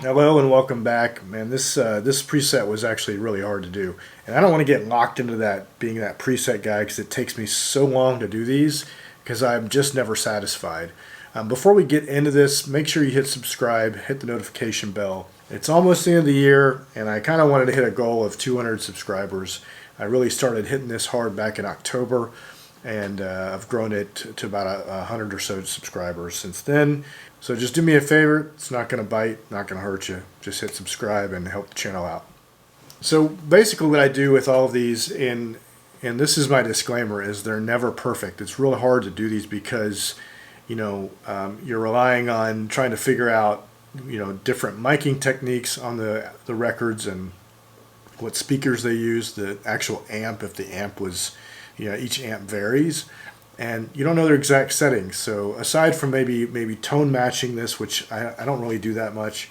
Hello and welcome back. Man, this preset was actually really hard to do. And I don't want to get locked into that, being that preset guy, because it takes me so long to do these, because I'm just never satisfied. Before we get into this, make sure you hit subscribe, hit the notification bell. It's almost the end of the year, and I kind of wanted to hit a goal of 200 subscribers. I really started hitting this hard back in October, and I've grown it to about 100 or so subscribers since then. So just do me a favor. It's not going to bite, not going to hurt you. Just hit subscribe and help the channel out. So basically what I do with all of these, and this is my disclaimer, is they're never perfect. It's really hard to do these because, you're relying on trying to figure out, different miking techniques on the records and what speakers they use, the actual amp, if the amp was, each amp varies. And you don't know their exact settings. So aside from maybe tone matching this, which I don't really do that much,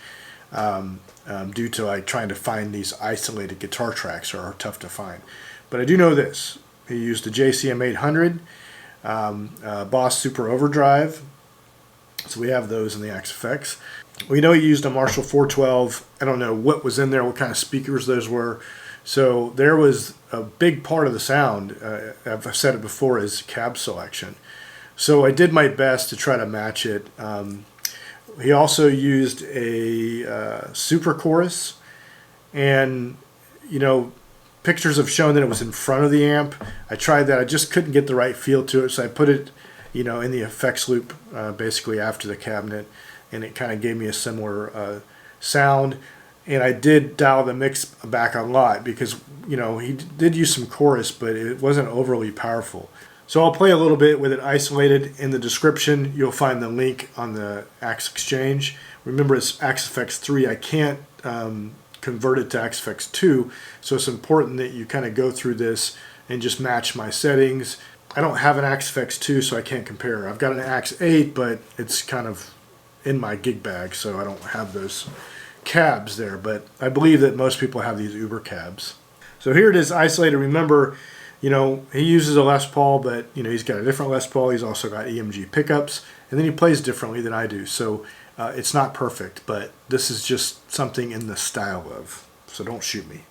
due to like trying to find these isolated guitar tracks are tough to find. But I do know this. He used the JCM 800, Boss Super Overdrive. So we have those in the XFX. We know he used a Marshall 412. I don't know what was in there, what kind of speakers those were. So there was a big part of the sound, I've said it before, is cab selection. So I did my best to try to match it. He also used a super chorus, and pictures have shown that it was in front of the amp. I tried that. I just couldn't get the right feel to it, so I put it in the effects loop basically after the cabinet, and it kind of gave me a similar sound. And I did dial the mix back a lot because, he did use some chorus, but it wasn't overly powerful. So I'll play a little bit with it isolated. In the description, you'll find the link on the Axe Exchange. Remember, it's XFX 3. I can't convert it to XFX 2, so it's important that you kind of go through this and just match my settings. I don't have an XFX 2, so I can't compare. I've got an Axe 8, but it's kind of in my gig bag, so I don't have those cabs there, but I believe that most people have these Uber cabs. So here it is isolated. Remember, he uses a Les Paul, but he's got a different Les Paul. He's also got EMG pickups, and then he plays differently than I do. So it's not perfect, but this is just something in the style of. So don't shoot me.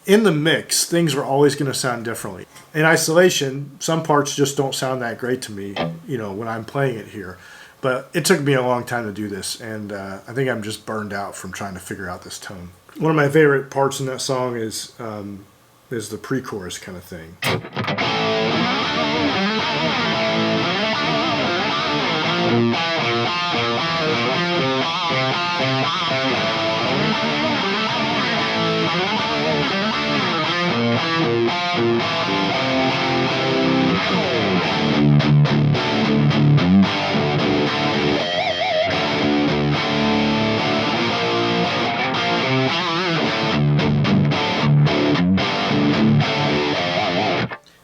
In the mix, things are always going to sound differently. In isolation, some parts just don't sound that great to me, when I'm playing it here. But it took me a long time to do this, and I think I'm just burned out from trying to figure out this tone. One of my favorite parts in that song is the pre-chorus kind of thing.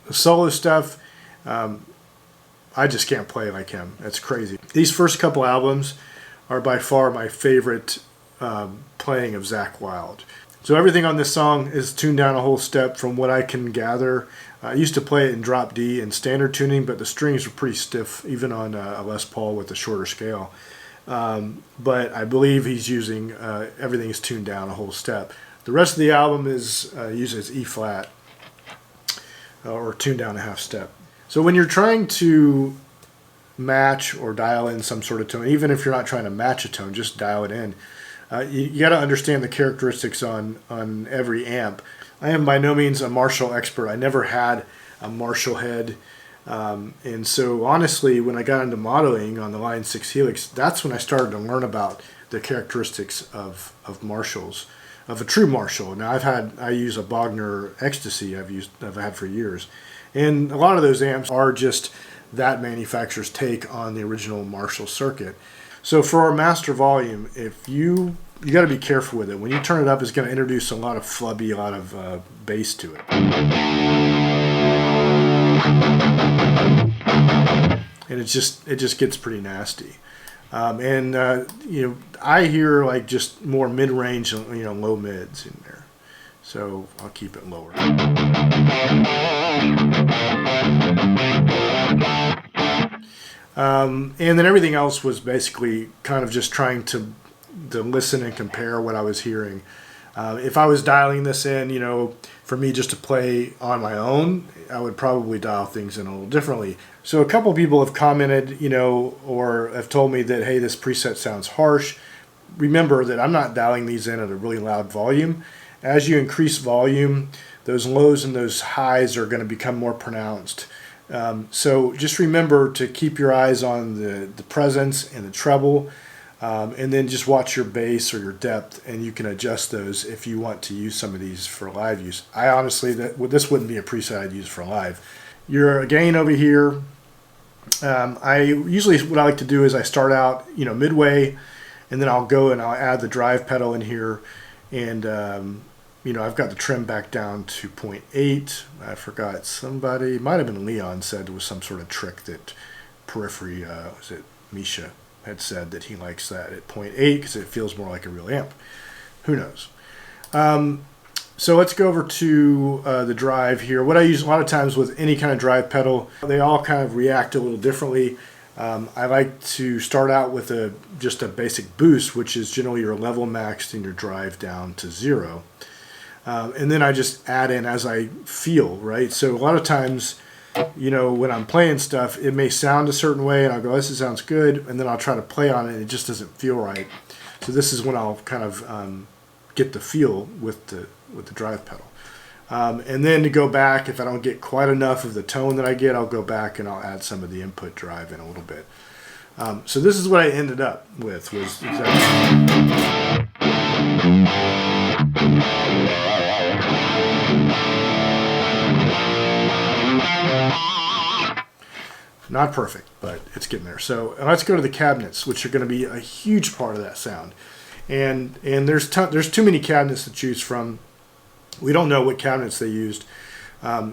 The solo stuff, I just can't play like him. That's crazy. These first couple albums are by far my favorite playing of Zakk Wylde. So everything on this song is tuned down a whole step from what I can gather. I used to play it in drop D in standard tuning, but the strings were pretty stiff, even on a Les Paul with a shorter scale. But I believe he's using, everything is tuned down a whole step. The rest of the album is uses E flat, or tuned down a half step. So when you're trying to match or dial in some sort of tone, even if you're not trying to match a tone, just dial it in. You got to understand the characteristics on every amp. I am by no means a Marshall expert. I never had a Marshall head. And so honestly, when I got into modeling on the Line 6 Helix, that's when I started to learn about the characteristics of Marshalls, of a true Marshall. Now I use a Bogner Ecstasy I've had for years. And a lot of those amps are just that manufacturer's take on the original Marshall circuit. So for our master volume, if you got to be careful with it. When you turn it up, it's going to introduce a lot of flubby, a lot of bass to it. And it just gets pretty nasty. I hear like just more mid-range, low mids in there. So I'll keep it lower. And then everything else was basically kind of just trying to listen and compare what I was hearing. If I was dialing this in, you know, for me just to play on my own, I would probably dial things in a little differently. So a couple people have commented, you know, or have told me that, hey, this preset sounds harsh. Remember that I'm not dialing these in at a really loud volume. As you increase volume, those lows and those highs are going to become more pronounced. So just remember to keep your eyes on the presence and the treble, and then just watch your bass or your depth, and you can adjust those if you want to use some of these for live use. I honestly, this wouldn't be a preset I'd use for live. Your gain over here, I usually, what I like to do is I start out, you know, midway, and then I'll go and I'll add the drive pedal in here, and you know, I've got the trim back down to 0.8. I forgot, somebody, it might have been Leon, said there was some sort of trick that Periphery, was it Misha, had said that he likes that at 0.8 because it feels more like a real amp. Who knows? So let's go over to the drive here. What I use a lot of times with any kind of drive pedal, they all kind of react a little differently. I like to start out with just a basic boost, which is generally your level maxed and your drive down to 0. And then I just add in as I feel, right? So a lot of times, you know, when I'm playing stuff, it may sound a certain way, and I'll go, this sounds good, and then I'll try to play on it, and it just doesn't feel right. So this is when I'll kind of get the feel with the drive pedal. And then to go back, if I don't get quite enough of the tone that I get, I'll go back and I'll add some of the input drive in a little bit. So this is what I ended up with. Was not perfect, but it's getting there. So let's go to the cabinets, which are going to be a huge part of that sound. And there's too many cabinets to choose from. We don't know what cabinets they used.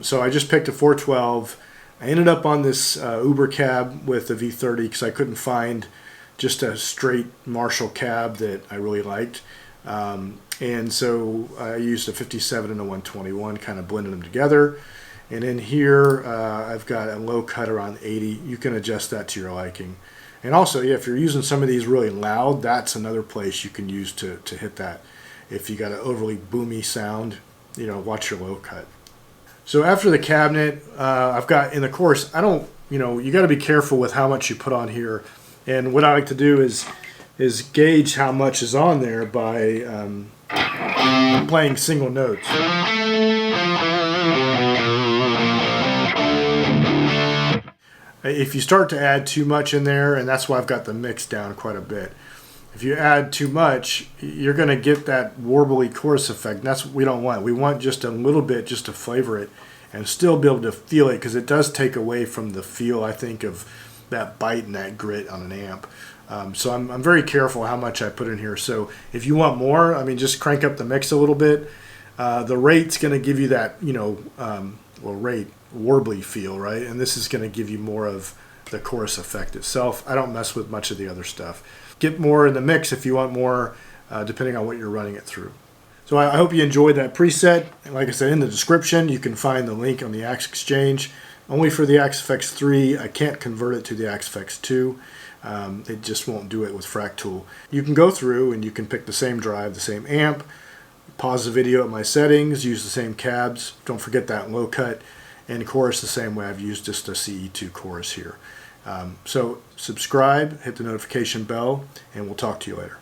So I just picked a 412. I ended up on this Uber cab with the V30 because I couldn't find just a straight Marshall cab that I really liked. And so I used a 57 and a 121, kind of blended them together. And in here, I've got a low cut around 80. You can adjust that to your liking. And also, yeah, if you're using some of these really loud, that's another place you can use to hit that. If you got an overly boomy sound, you know, watch your low cut. So after the cabinet, I've got in the chorus, you know, you got to be careful with how much you put on here. And what I like to do is gauge how much is on there by playing single notes. If you start to add too much in there, and that's why I've got the mix down quite a bit. If you add too much, you're going to get that warbly chorus effect. And that's what we don't want. We want just a little bit just to flavor it and still be able to feel it, because it does take away from the feel, I think, of that bite and that grit on an amp. So I'm very careful how much I put in here. So if you want more, I mean, just crank up the mix a little bit. The rate's going to give you that, you know, warbly feel, right? And this is going to give you more of the chorus effect itself. I don't mess with much of the other stuff. Get more in the mix if you want more, depending on what you're running it through. So I hope you enjoyed that preset. Like I said, in the description, you can find the link on the Axe Exchange. Only for the Axe FX 3. I can't convert it to the Axe FX 2. It just won't do it with Fractool. You can go through and you can pick the same drive, the same amp, pause the video at my settings, use the same cabs. Don't forget that low cut. And chorus the same way. I've used just a CE2 chorus here. So subscribe, hit the notification bell, and we'll talk to you later.